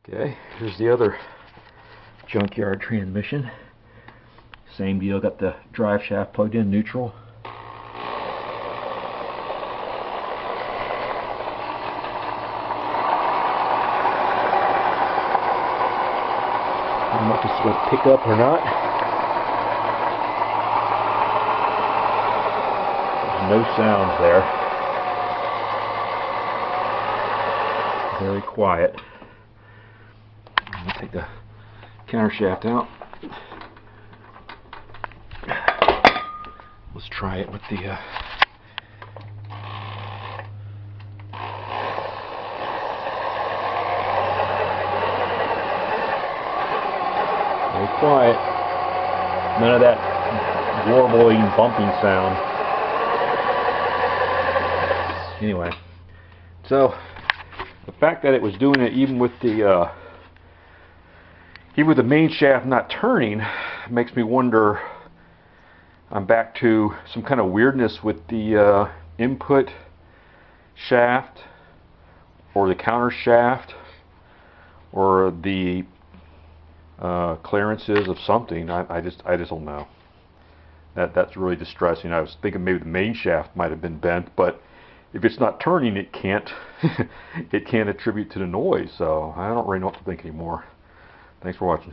Okay, here's the other junkyard transmission. Same deal, got the drive shaft plugged in neutral. I don't know if it's going to pick up or not. There's no sounds there. Very quiet. I'm going to take the counter shaft out. Let's try it with the very quiet. None of that warbling, bumping sound. Anyway, so the fact that it was doing it even with the main shaft not turning makes me wonder. I'm back to some kind of weirdness with the input shaft or the counter shaft or the clearances of something. I just don't know. That's really distressing. I was thinking maybe the main shaft might have been bent, but if it's not turning, it can't it can't attribute to the noise. So I don't really know what to think anymore. Thanks for watching.